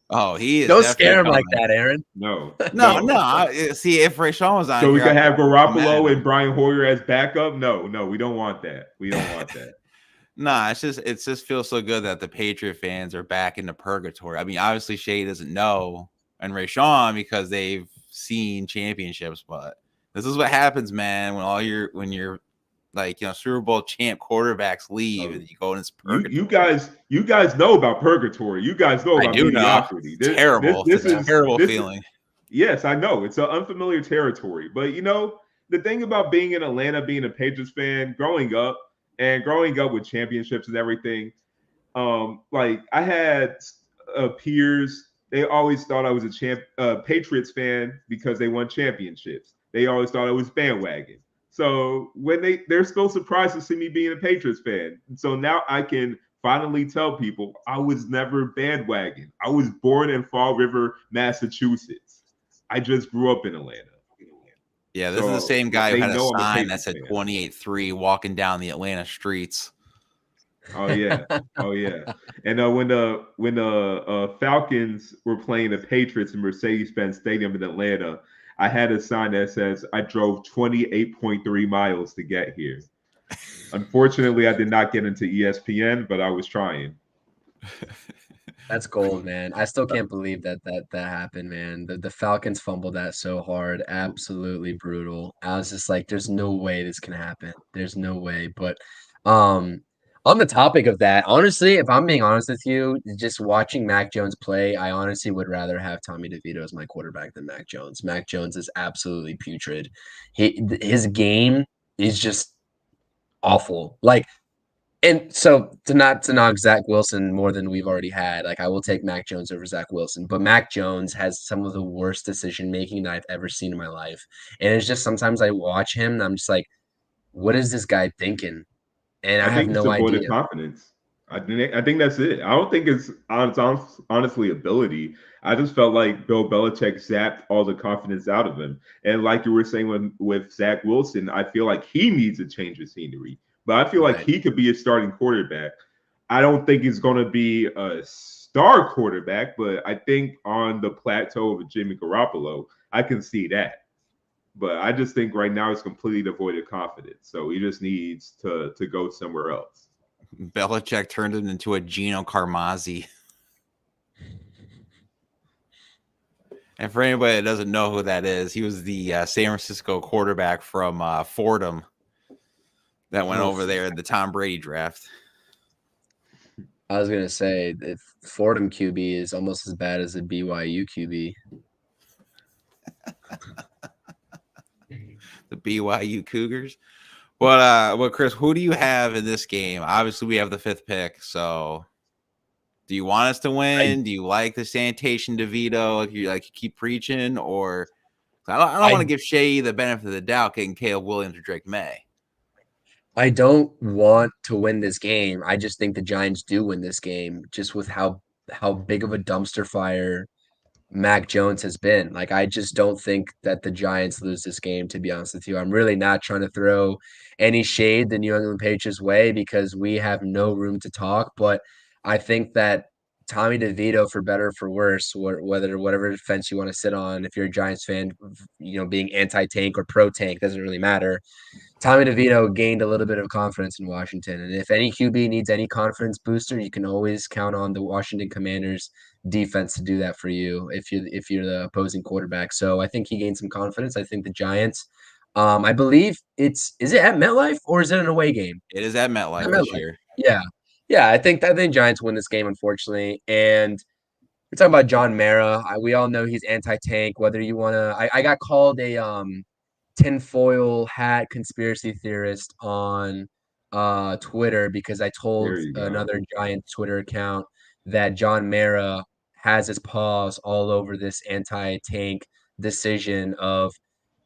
Oh, he is. Don't definitely scare him coming. like that, Aaron. No. See, if Rashawn was on So we here, could have I'd be mad at Garoppolo him. and Brian Hoyer as backup? No, we don't want that. We don't want that. Nah, it just feels so good that the Patriot fans are back into purgatory. I mean, obviously Shea doesn't know, and Rashawn because they've seen championships, but this is what happens, man, when you're like, Super Bowl champ quarterbacks leave and you go in this purgatory. You guys know about purgatory. You guys know I about do mediocrity. know. Terrible. It's a terrible feeling. Yes, I know. It's an unfamiliar territory. But the thing about being in Atlanta, being a Patriots fan, growing up with championships and everything, like I had peers, they always thought I was a Patriots fan because they won championships. They always thought I was bandwagon. So when they're still surprised to see me being a Patriots fan. So now I can finally tell people I was never bandwagon. I was born in Fall River, Massachusetts. I just grew up in Atlanta. Yeah, this is the same guy who they had a know I'm a sign that Patriots said fan. 28-3 walking down the Atlanta streets. Oh yeah, oh yeah. And when the Falcons were playing the Patriots in Mercedes-Benz Stadium in Atlanta, I had a sign that says I drove 28.3 miles to get here. Unfortunately, I did not get into ESPN, but I was trying. That's gold, man. I still can't believe that happened, man. The Falcons fumbled that so hard. Absolutely brutal. I was just like, there's no way this can happen. There's no way. But on the topic of that, honestly, if I'm being honest with you, just watching Mac Jones play, I honestly would rather have Tommy DeVito as my quarterback than Mac Jones. Mac Jones is absolutely putrid. His game is just awful. Like, and so to knock Zach Wilson more than we've already had, like I will take Mac Jones over Zach Wilson, but Mac Jones has some of the worst decision making that I've ever seen in my life. And it's just sometimes I watch him and I'm just like, what is this guy thinking? And I have think it's no devoid of idea. confidence. I think that's it. I don't think it's honestly ability. I just felt like Bill Belichick zapped all the confidence out of him. And like you were saying with Zach Wilson, I feel like he needs a change of scenery. But I feel like he could be a starting quarterback. I don't think he's going to be a star quarterback, but I think on the plateau of Jimmy Garoppolo, I can see that. But I just think right now he's completely devoid of confidence. So he just needs to go somewhere else. Belichick turned him into a Gino Carmazzi. And for anybody that doesn't know who that is, he was the San Francisco quarterback from Fordham that went over there in the Tom Brady draft. I was gonna say if Fordham QB is almost as bad as the BYU QB. The BYU Cougars. Well, Chris, who do you have in this game? Obviously, we have the 5th pick. So, do you want us to win? Do you like the sanitation DeVito? Like you keep preaching, or I don't want to give Shea the benefit of the doubt getting Caleb Williams or Drake May. I don't want to win this game. I just think the Giants do win this game, just with how big of a dumpster fire Mac Jones has been. Like, I just don't think that the Giants lose this game, to be honest with you. I'm really not trying to throw any shade the New England Patriots way because we have no room to talk. But I think that Tommy DeVito, for better or for worse, whatever fence you want to sit on, if you're a Giants fan, being anti-tank or pro-tank doesn't really matter. Tommy DeVito gained a little bit of confidence in Washington. And if any QB needs any confidence booster, you can always count on the Washington Commanders defense to do that for you if you're the opposing quarterback. So I think he gained some confidence. I think the Giants, I believe is it at MetLife or is it an away game? It is at MetLife this year. Yeah. Yeah, I think Giants win this game, unfortunately. And we're talking about John Mara. We all know he's anti-tank. Whether you want to, I got called a tinfoil hat conspiracy theorist on Twitter because I told another Giant Twitter account that John Mara has his paws all over this anti-tank decision of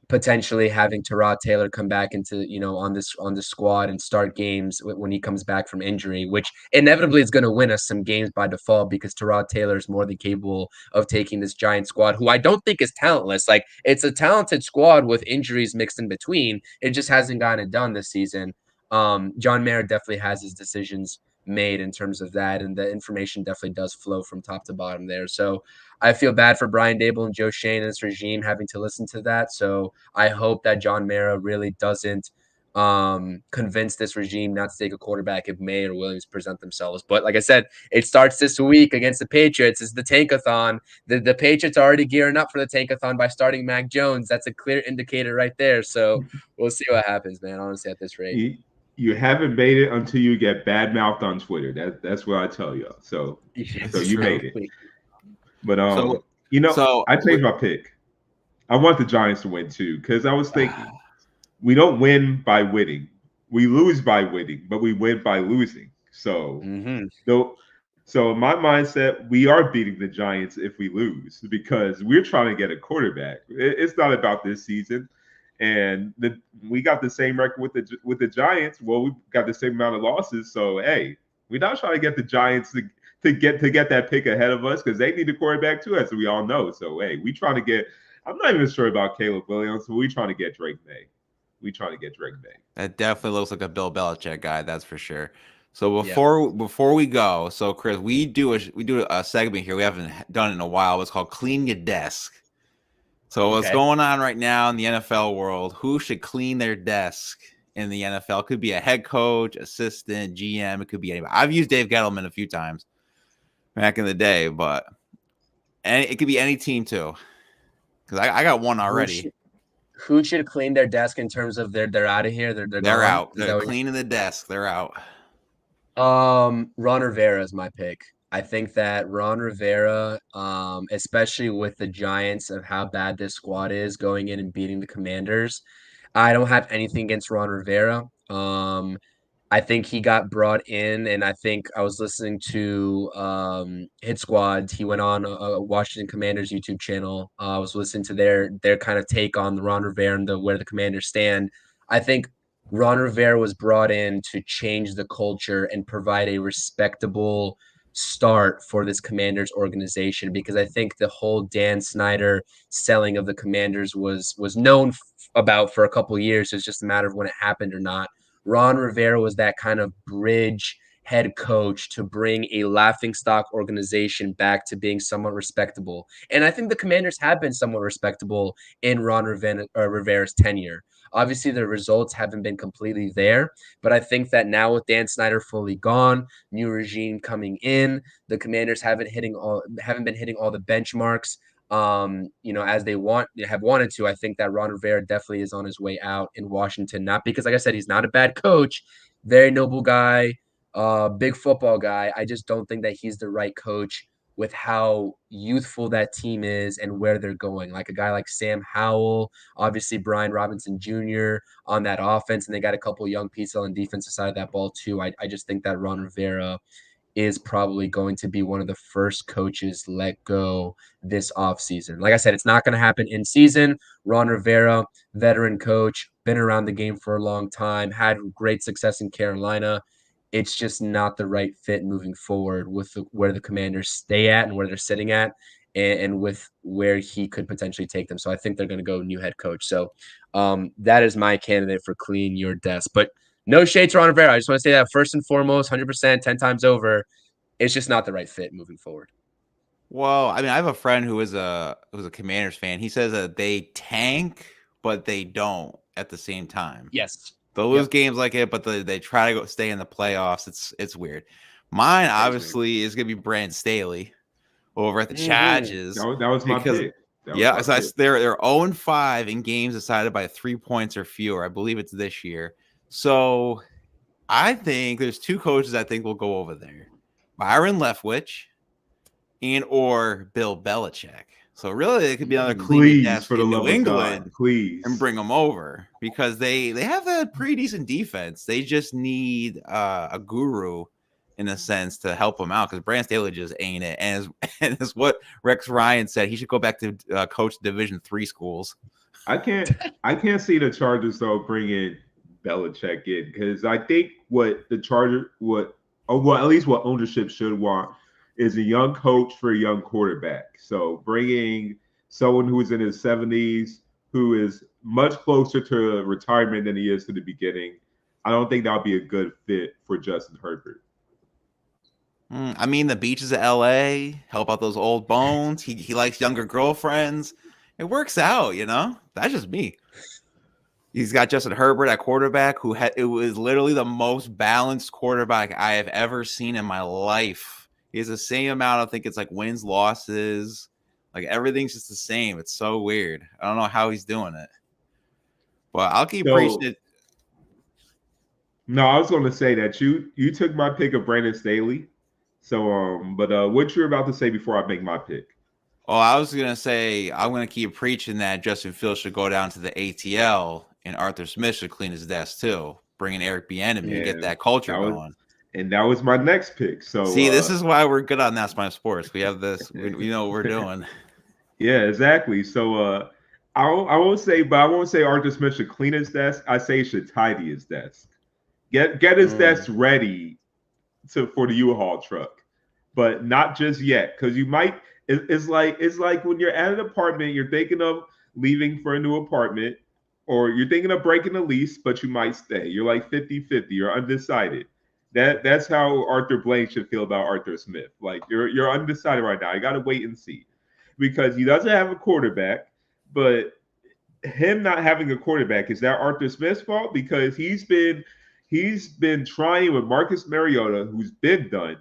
potentially having Tyrod Taylor come back into, on the squad and start games when he comes back from injury, which inevitably is going to win us some games by default because Tyrod Taylor is more than capable of taking this Giant squad, who I don't think is talentless. Like, it's a talented squad with injuries mixed in between. It just hasn't gotten it done this season. John Mara definitely has his decisions made in terms of that, and the information definitely does flow from top to bottom there. So I feel bad for Brian Dable and Joe Shane and this regime having to listen to that. So I hope that John Mara really doesn't convince this regime not to take a quarterback if May or Williams present themselves. But like I said, it starts this week against the Patriots. It's the tankathon. The Patriots are already gearing up for the tankathon by starting Mac Jones. That's a clear indicator right there. So we'll see what happens, man, honestly, at this rate. You haven't made it until you get bad mouthed on Twitter. That's what I tell you. So you made it. But I changed my pick. I want the Giants to win too, because I was thinking we don't win by winning. We lose by winning, but we win by losing. So so in my mindset, we are beating the Giants if we lose because we're trying to get a quarterback. It's not about this season. And we got the same record with the Giants. Well, we got the same amount of losses. So hey, we're not trying to get the Giants to get that pick ahead of us because they need a quarterback too, as we all know. So hey, we trying to get. I'm not even sure about Caleb Williams, but we trying to get Drake May. That definitely looks like a Bill Belichick guy, that's for sure. So before we go, so Chris, we do a segment here we haven't done in a while. It's called Clean Your Desk. So what's going on right now in the NFL world? Who should clean their desk in the NFL? It could be a head coach, assistant, GM. It could be anybody. I've used Dave Gettleman a few times back in the day, but it could be any team too. Because I got one already. Who should clean their desk in terms of they're out of here? They're out. They're cleaning the desk. They're out. Ron Rivera is my pick. I think that Ron Rivera, especially with the Giants of how bad this squad is going in and beating the Commanders, I don't have anything against Ron Rivera. I think he got brought in, and I think I was listening to Hit Squad. He went on a Washington Commanders YouTube channel. I was listening to their kind of take on the Ron Rivera and where the Commanders stand. I think Ron Rivera was brought in to change the culture and provide a respectable start for this Commanders organization, because I think the whole Dan Snyder selling of the Commanders was known about for a couple of years. It's just a matter of when it happened or not. Ron Rivera was that kind of bridge head coach to bring a laughingstock organization back to being somewhat respectable. And I think the Commanders have been somewhat respectable in Ron Rivera's tenure. Obviously, the results haven't been completely there, but I think that now with Dan Snyder fully gone, new regime coming in, the Commanders haven't been hitting all the benchmarks as they have wanted to. I think that Ron Rivera definitely is on his way out in Washington. Not because, like I said, he's not a bad coach, very noble guy, big football guy. I just don't think that he's the right coach with how youthful that team is and where they're going. Like a guy like Sam Howell, obviously Brian Robinson Jr. on that offense, and they got a couple of young pieces on the defensive side of that ball too. I just think that Ron Rivera is probably going to be one of the first coaches let go this offseason. Like I said, it's not going to happen in season. Ron Rivera, veteran coach, been around the game for a long time, had great success in Carolina. It's just not the right fit moving forward with where the Commanders stay at and where they're sitting at, and with where he could potentially take them. So I think they're going to go new head coach. So that is my candidate for clean your desk. But no shade to Ron Rivera. I just want to say that first and foremost, 100%, 10 times over, it's just not the right fit moving forward. Well, I mean, I have a friend who was a Commanders fan. He says that they tank, but they don't at the same time. Yes. They'll lose games like it, but they try to stay in the playoffs. It's weird. Mine, obviously, is going to be Brandon Staley over at the Chargers. That was my pick. They're 0-5 in games decided by 3 points or fewer. I believe it's this year. So I think there's two coaches I think will go over there. Byron Leftwich and or Bill Belichick. So really, it could be another clean desk in New England, and bring them over because they have a pretty decent defense. They just need a guru in a sense to help them out because Brandon Staley just ain't it. And as what Rex Ryan said, he should go back to coach Division III schools. I can't see the Chargers though bringing Belichick in because I think what the Charger or what at least what ownership should want is a young coach for a young quarterback. So bringing someone who's in his 70s who is much closer to retirement than he is to the beginning, I don't think that'll be a good fit for Justin Herbert. I mean, the beaches of LA help out those old bones. He likes younger girlfriends. It works out, you know. That's just me. He's got Justin Herbert at quarterback, it was literally the most balanced quarterback I have ever seen in my life. He has the same amount. I think it's like wins, losses, like everything's just the same. It's so weird. I don't know how he's doing it, but I'll keep preaching it. No, I was going to say that you took my pick of Brandon Staley. So, but what you're about to say before I make my pick? Oh, I was gonna say I'm gonna keep preaching that Justin Fields should go down to the ATL and Arthur Smith should clean his desk too, bringing Eric Bieniemy to get that culture going. And that was my next pick. So see, this is why we're good on That's My Sports. We have this. We know what we're doing. Yeah, exactly. So I won't say Arthur Smith should clean his desk. I say he should tidy his desk. Get his desk ready for the U-Haul truck, but not just yet because you might. It's like when you're at an apartment, you're thinking of leaving for a new apartment, or you're thinking of breaking a lease, but you might stay. You're like 50-50. You're undecided. That's how Arthur Blank should feel about Arthur Smith. Like you're undecided right now. You got to wait and see because he doesn't have a quarterback, but him not having a quarterback, is that Arthur Smith's fault? Because he's been trying with Marcus Mariota, who's been done.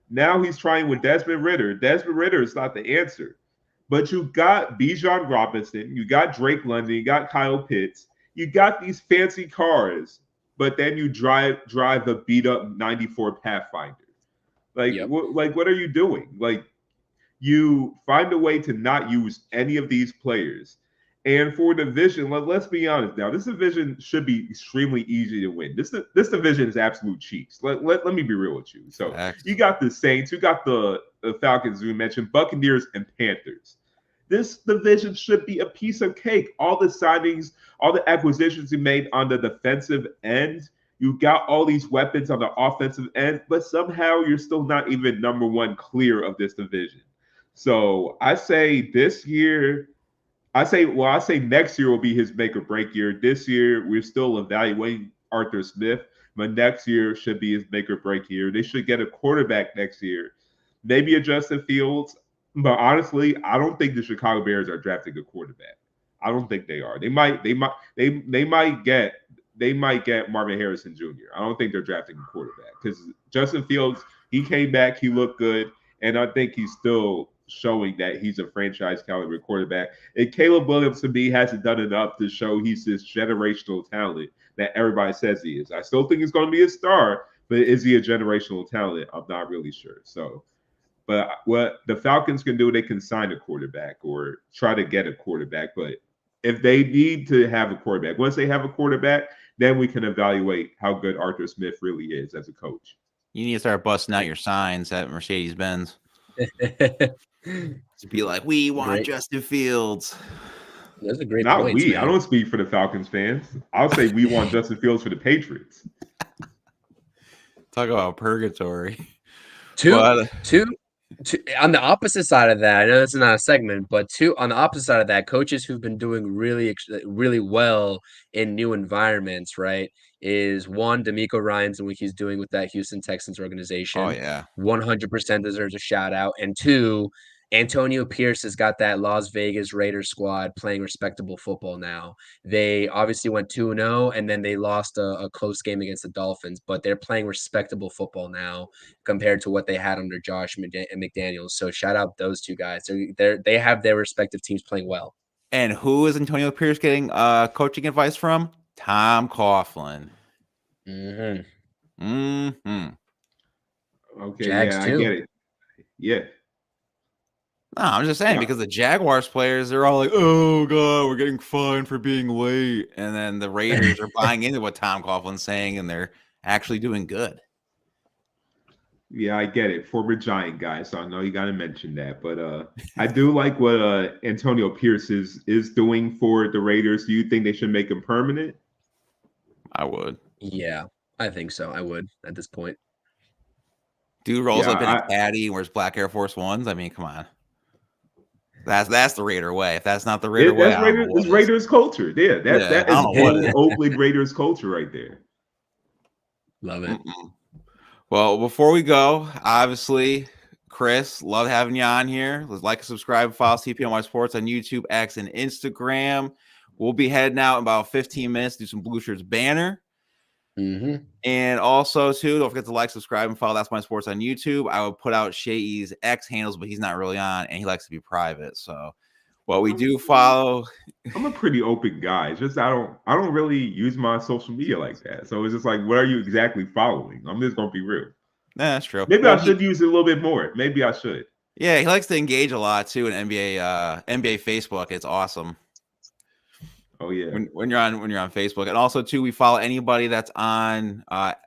Now he's trying with Desmond Ritter. Desmond Ritter is not the answer. But you got Bijan Robinson, you got Drake London, you got Kyle Pitts, you got these fancy cars, but then you drive the beat up 94 Pathfinder. Like, what are you doing? Like, you find a way to not use any of these players. And for division, let's be honest now, this division should be extremely easy to win. This division is absolute cheats. Let me be real with you. So you got the Saints, you got the Falcons, we mentioned, Buccaneers, and Panthers. This division should be a piece of cake. All the signings, all the acquisitions you made on the defensive end, you got all these weapons on the offensive end, but somehow you're still not even number one clear of this division. So I say this year, I say next year will be his make or break year. This year, we're still evaluating Arthur Smith, but next year should be his make or break year. They should get a quarterback next year, maybe a Justin Fields. But honestly, I don't think the Chicago Bears are drafting a quarterback. I don't think they are. They might get Marvin Harrison Jr. I don't think they're drafting a quarterback because Justin Fields, he came back, he looked good, and I think he's still showing that he's a franchise caliber quarterback. And Caleb Williams, to me, hasn't done enough to show he's this generational talent that everybody says he is. I still think he's going to be a star, but is he a generational talent? I'm not really sure. So, but what the Falcons can do, they can sign a quarterback or try to get a quarterback. But if they need to have a quarterback, once they have a quarterback, then we can evaluate how good Arthur Smith really is as a coach. You need to start busting out your signs at Mercedes-Benz. To be like, we want Justin Fields. Those are great Not points, we. man. I don't speak for the Falcons fans. I'll say we want Justin Fields for the Patriots. Talk about purgatory. Two on the opposite side of that, I know it's not a segment, but on the opposite side of that, coaches who've been doing really, really well in new environments, right, is one, DeMeco Ryans and what he's doing with that Houston Texans organization. Oh, yeah. 100% deserves a shout out. And two, Antonio Pierce has got that Las Vegas Raiders squad playing respectable football now. They obviously went 2-0, and then they lost a close game against the Dolphins, but they're playing respectable football now compared to what they had under Josh McDaniels. So shout out those two guys. They have their respective teams playing well. And who is Antonio Pierce getting coaching advice from? Tom Coughlin. Okay, Jags yeah, too. I get it. Yeah. No, I'm just saying because the Jaguars players, they're all like, oh, God, we're getting fined for being late. And then the Raiders are buying into what Tom Coughlin's saying, and they're actually doing good. Yeah, I get it. Former Giant guy, so I know you got to mention that. But I do like what Antonio Pierce is doing for the Raiders. Do you think they should make him permanent? I would. Yeah, I think so. I would at this point. Dude rolls Yeah, up in a caddy and wears black Air Force Ones. I mean, come on. That's the Raider way. If that's not the Raider way, that's I don't know Raiders. what It's is. Raiders culture. Yeah, Yeah, that I is don't know what full is. Oakland Raiders culture right there. Love it. Well, before we go, obviously, Chris, love having you on here. Let's like, subscribe, follow CPNY Sports on YouTube, X, and Instagram. We'll be heading out in about 15 minutes to do some Blue Shirts banner. Mm-hmm. And also, too, don't forget to like, subscribe, and follow That's My Sports on YouTube. I will put out Seyi's X handles, but he's not really on, and he likes to be private. So, well, we do follow. I'm a pretty open guy. It's just I don't really use my social media like that. So it's just like, what are you exactly following? I'm just gonna be real. Yeah, that's true. Maybe I should use it a little bit more. Maybe I should. Yeah, he likes to engage a lot too in NBA Facebook. It's awesome. Oh yeah. When you're on Facebook, and also too, we follow anybody that's on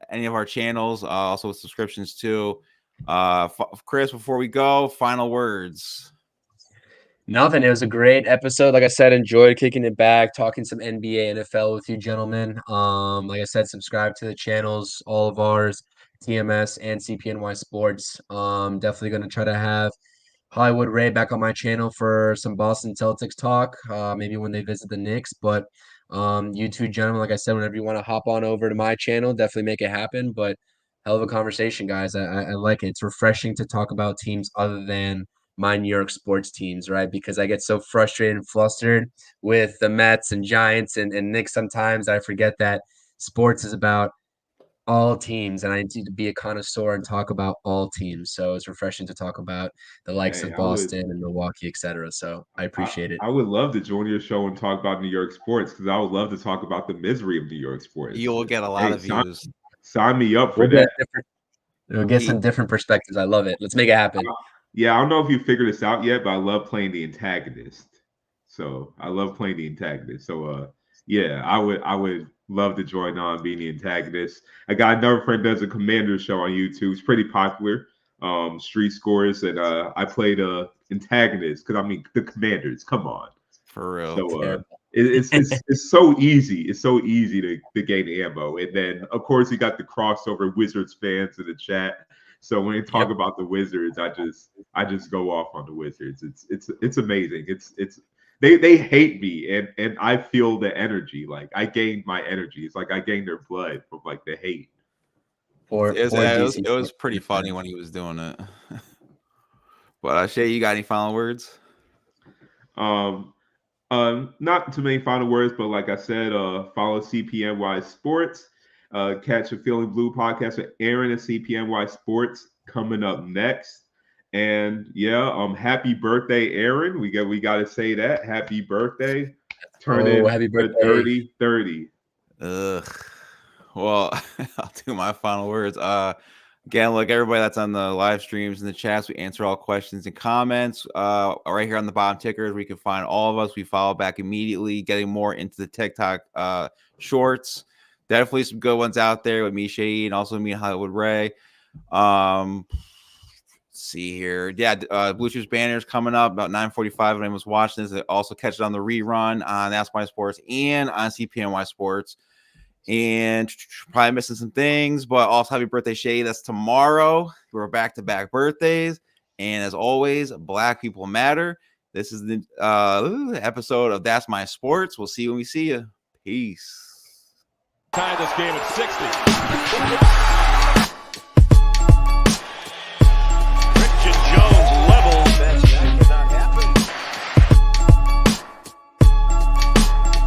any of our channels, also with subscriptions too. Chris, before we go, final words. Nothing. It was a great episode. Like I said, enjoyed kicking it back, talking some NBA, NFL with you gentlemen. Like I said, subscribe to the channels, all of ours, TMS and CPNY Sports. Definitely going to try to have Hollywood Ray back on my channel for some Boston Celtics talk, maybe when they visit the Knicks. But you two gentlemen, like I said, whenever you want to hop on over to my channel, definitely make it happen. But hell of a conversation, guys. I like it. It's refreshing to talk about teams other than my New York sports teams, right? Because I get so frustrated and flustered with the Mets and Giants and Knicks sometimes I forget that sports is about all teams, and I need to be a connoisseur and talk about all teams. So it's refreshing to talk about the likes Hey, of Boston and Milwaukee, etc. So I appreciate it. I would love to join your show and talk about New York sports because I would love to talk about the misery of New York sports. You will get a lot of views. Sign me up for that. We'll get some different perspectives. I love it. Let's make it happen. Yeah, I don't know if you figured this out yet, but I love playing the antagonist. So I love playing the antagonist. So yeah, I would love to join on being the antagonist. I got another friend does a Commander show on YouTube. It's pretty popular. Street Scores, and I played antagonist because I mean the Commanders. Come on, for real. So it's so easy. It's so easy to gain ammo, and then of course you got the crossover Wizards fans in the chat. So when you talk about the Wizards, I just go off on the Wizards. It's amazing. They hate me, and I feel the energy. Like I gained my energy. It's like I gained their blood from like the hate. It was pretty funny when he was doing it. But Shay, you got any final words? Not too many final words, but like I said, follow CPNY Sports. Catch a Feeling Blue podcast with Aaron and CPNY Sports coming up next. And yeah, happy birthday, Aaron. We got to say that. Happy birthday. Happy birthday. 30. Ugh. Well, I'll do my final words. Again, look, everybody that's on the live streams and the chats, we answer all questions and comments. Right here on the bottom tickers, we can find all of us. We follow back immediately, getting more into the TikTok shorts. Definitely some good ones out there with me, Seyi, and also me and Hollywood Ray. Let's see here. Yeah, Blue Shirts banners coming up about 9:45 when anyone was watching this. Also catch it on the rerun on That's My Sports and on CPNY Sports. And probably missing some things, but also happy birthday, Shay. That's tomorrow. We're back-to-back birthdays. And as always, Black people matter. This is the episode of That's My Sports. We'll see you when we see you. Peace. Tie this game at 60.